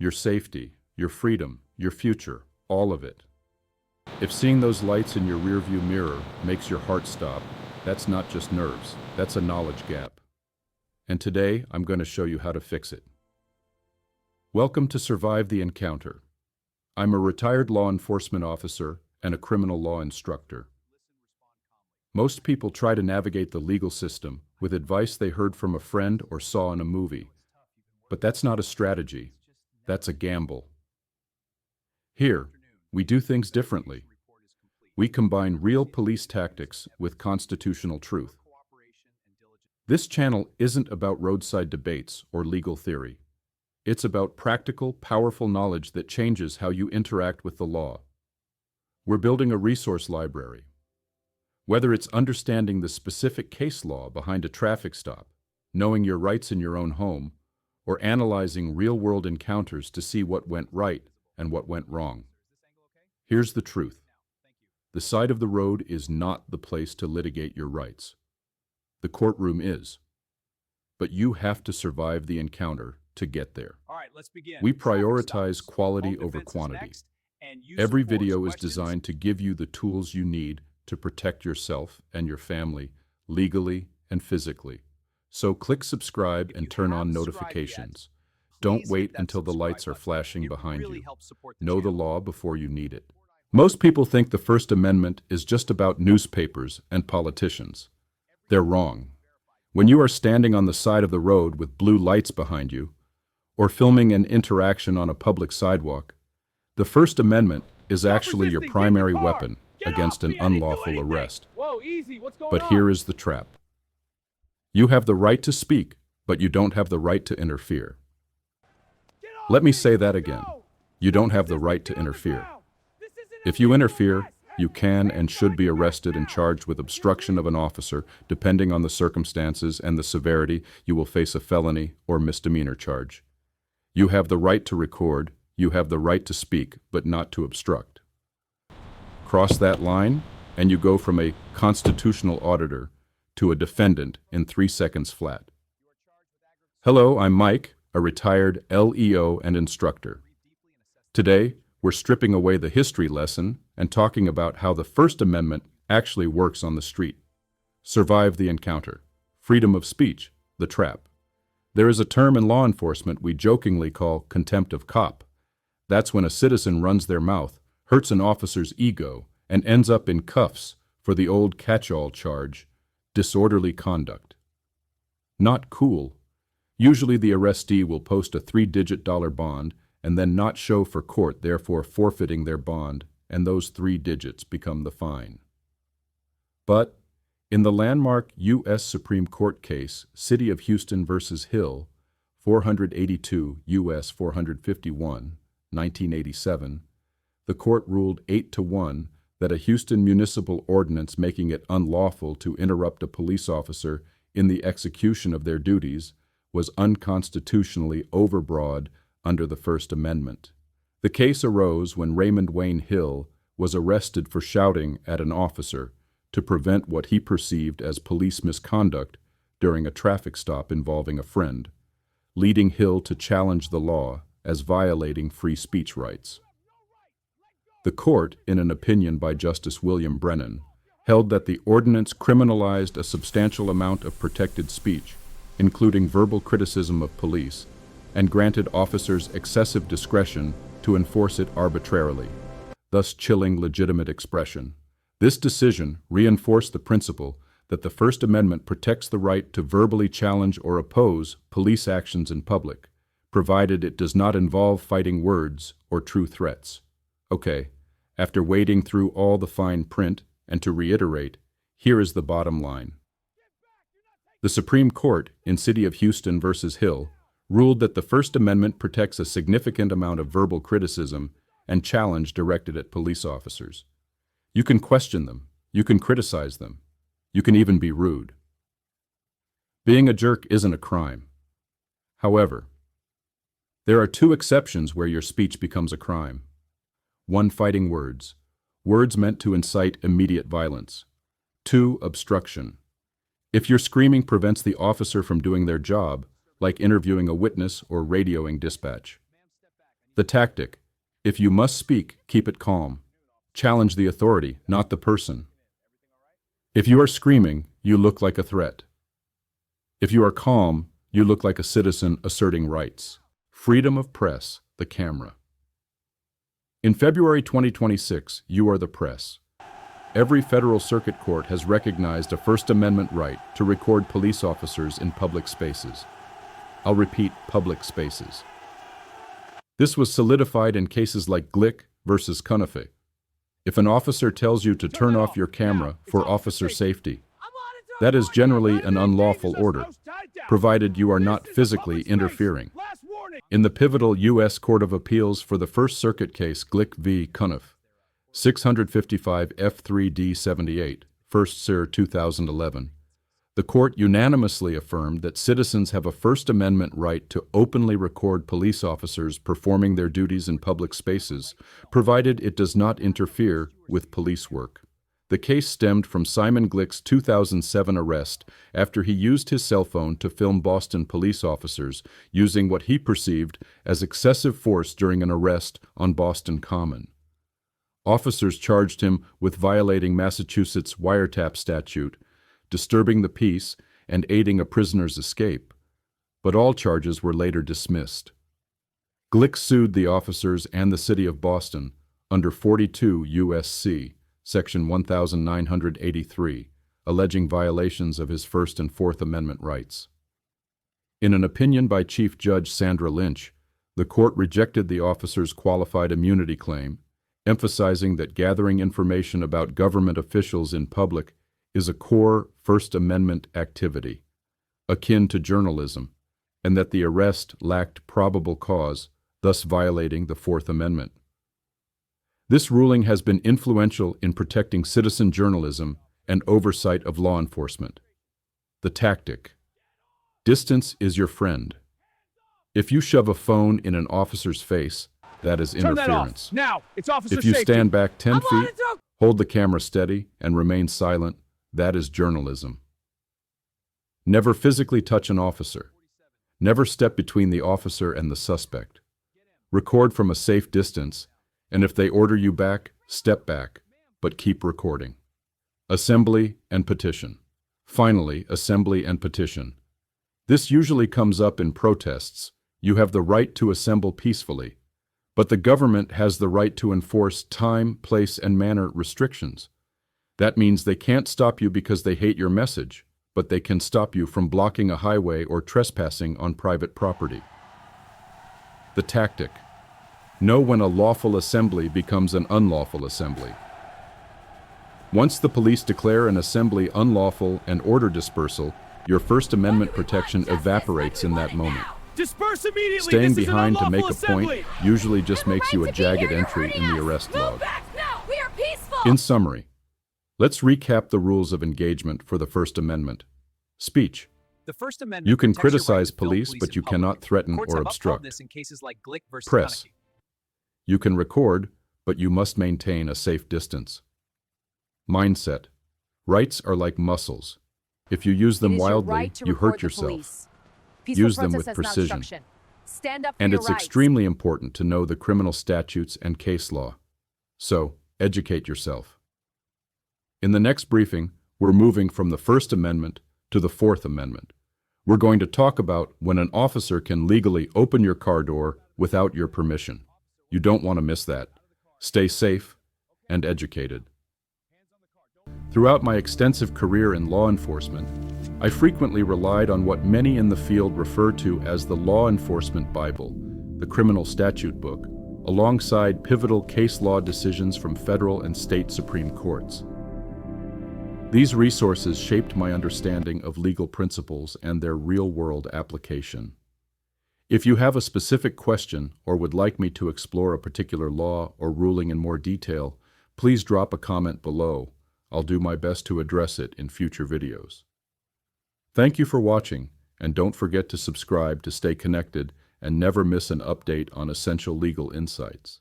your safety, your freedom, your future, all of it. If seeing those lights in your rearview mirror makes your heart stop, that's not just nerves, that's a knowledge gap. And today, I'm going to show you how to fix it. Welcome to Survive the Encounter. I'm a retired law enforcement officer and a criminal law instructor. Most people try to navigate the legal system with advice they heard from a friend or saw in a movie. But that's not a strategy. That's a gamble. Here, we do things differently. We combine real police tactics with constitutional truth. This channel isn't about roadside debates or legal theory. It's about practical, powerful knowledge that changes how you interact with the law. We're building a resource library. Whether it's understanding the specific case law behind a traffic stop, knowing your rights in your own home, or analyzing real-world encounters to see what went right and what went wrong. Here's the truth. The side of the road is not the place to litigate your rights. The courtroom is. But you have to survive the encounter to get there. All right, let's begin. We prioritize quality over quantity. Every video is designed to give you the tools you need to protect yourself and your family legally and physically. So click subscribe and turn on notifications. Don't wait until the lights are flashing behind you. Know the law before you need it. Most people think the First Amendment is just about newspapers and politicians. They're wrong. When you are standing on the side of the road with blue lights behind you, or filming an interaction on a public sidewalk, the First Amendment is actually your primary weapon against an unlawful arrest. But here is the trap. You have the right to speak, but you don't have the right to interfere. Let me say that again. You don't have the right to interfere. If you interfere, you can and should be arrested and charged with obstruction of an officer. Depending on the circumstances and the severity, you will face a felony or misdemeanor charge. You have the right to record, you have the right to speak, but not to obstruct. Cross that line, and you go from a constitutional auditor to a defendant in 3 seconds flat. Hello, I'm Mike, a retired LEO and instructor. Today, we're stripping away the history lesson and talking about how the First Amendment actually works on the street. Survive the encounter. Freedom of speech, the trap. There is a term in law enforcement we jokingly call contempt of cop. That's when a citizen runs their mouth, hurts an officer's ego, and ends up in cuffs for the old catch-all charge, disorderly conduct. Not cool. Usually the arrestee will post a 3-digit dollar bond and then not show for court, therefore forfeiting their bond, and those 3 digits become the fine. But in the landmark U.S. Supreme Court case, City of Houston versus Hill, 482 U.S. 451, 1987, the court ruled 8-1 that a Houston municipal ordinance making it unlawful to interrupt a police officer in the execution of their duties was unconstitutionally overbroad under the First Amendment. The case arose when Raymond Wayne Hill was arrested for shouting at an officer to prevent what he perceived as police misconduct during a traffic stop involving a friend, leading Hill to challenge the law as violating free speech rights. The court, in an opinion by Justice William Brennan, held that the ordinance criminalized a substantial amount of protected speech, including verbal criticism of police, and granted officers excessive discretion to enforce it arbitrarily, thus chilling legitimate expression. This decision reinforced the principle that the First Amendment protects the right to verbally challenge or oppose police actions in public, provided it does not involve fighting words or true threats. Okay, after wading through all the fine print, and to reiterate, here is the bottom line. The Supreme Court in City of Houston versus Hill ruled that the First Amendment protects a significant amount of verbal criticism and challenge directed at police officers. You can question them, you can criticize them, you can even be rude. Being a jerk isn't a crime. However, there are 2 exceptions where your speech becomes a crime. 1, fighting words, words meant to incite immediate violence. 2, obstruction. If your screaming prevents the officer from doing their job, like interviewing a witness or radioing dispatch. The tactic: if you must speak, keep it calm. Challenge the authority, not the person. If you are screaming, you look like a threat. If you are calm, you look like a citizen asserting rights. Freedom of press, the camera. In February 2026, you are the press. Every federal circuit court has recognized a First Amendment right to record police officers in public spaces. I'll repeat, public spaces. This was solidified in cases like Glick versus Cunefe. If an officer tells you to turn off your camera for officer safety, that is generally an unlawful order, provided you are not physically interfering. In the pivotal U.S. Court of Appeals for the First Circuit case Glick v. Cunefe, 655 F3D 78, 1st Sir 2011, the court unanimously affirmed that citizens have a First Amendment right to openly record police officers performing their duties in public spaces, provided it does not interfere with police work. The case stemmed from Simon Glick's 2007 arrest after he used his cell phone to film Boston police officers using what he perceived as excessive force during an arrest on Boston Common. Officers charged him with violating Massachusetts' wiretap statute, disturbing the peace, and aiding a prisoner's escape, but all charges were later dismissed. Glick sued the officers and the city of Boston under 42 U.S.C. Section 1983, alleging violations of his First and Fourth Amendment rights. In an opinion by Chief Judge Sandra Lynch, the court rejected the officers' qualified immunity claim, emphasizing that gathering information about government officials in public is a core First Amendment activity, akin to journalism, and that the arrest lacked probable cause, thus violating the Fourth Amendment. This ruling has been influential in protecting citizen journalism and oversight of law enforcement. The tactic: distance is your friend. If you shove a phone in an officer's face, that is interference. Now, it's officer If you safety. stand back 10 feet, hold the camera steady, and remain silent, that is journalism. Never physically touch an officer. Never step between the officer and the suspect. Record from a safe distance, and if they order you back, step back, but keep recording. Assembly and petition. Finally, assembly and petition. This usually comes up in protests. You have the right to assemble peacefully, but the government has the right to enforce time, place, and manner restrictions. That means they can't stop you because they hate your message, but they can stop you from blocking a highway or trespassing on private property. The tactic: know when a lawful assembly becomes an unlawful assembly. Once the police declare an assembly unlawful and order dispersal, your First Amendment protection evaporates in that moment. Disperse immediately. Staying This is an behind to unlawful make a point assembly. usually just makes you a Right to be here, jagged you're entry in hurting the us. arrest Move log. back now. We are peaceful. In summary, let's recap the rules of engagement for the First Amendment. Speech. The First Amendment You can protects your right criticize to film police, but in you public. cannot threaten Courts or have upheld obstruct. this in cases like Glick versus Press. Cunefe. You can record, but you must maintain a safe distance. Mindset. Rights are like muscles. If you use them It is your wildly, right to you record hurt the yourself. police. Peaceful Use them protest with is not precision. obstruction. Stand up for And your it's rights. extremely important to know the criminal statutes and case law. So, educate yourself. In the next briefing, we're moving from the First Amendment to the Fourth Amendment. We're going to talk about when an officer can legally open your car door without your permission. You don't want to miss that. Stay safe and educated. Throughout my extensive career in law enforcement, I frequently relied on what many in the field refer to as the Law Enforcement Bible, the criminal statute book, alongside pivotal case law decisions from federal and state Supreme Courts. These resources shaped my understanding of legal principles and their real-world application. If you have a specific question or would like me to explore a particular law or ruling in more detail, please drop a comment below. I'll do my best to address it in future videos. Thank you for watching, and don't forget to subscribe to stay connected and never miss an update on essential legal insights.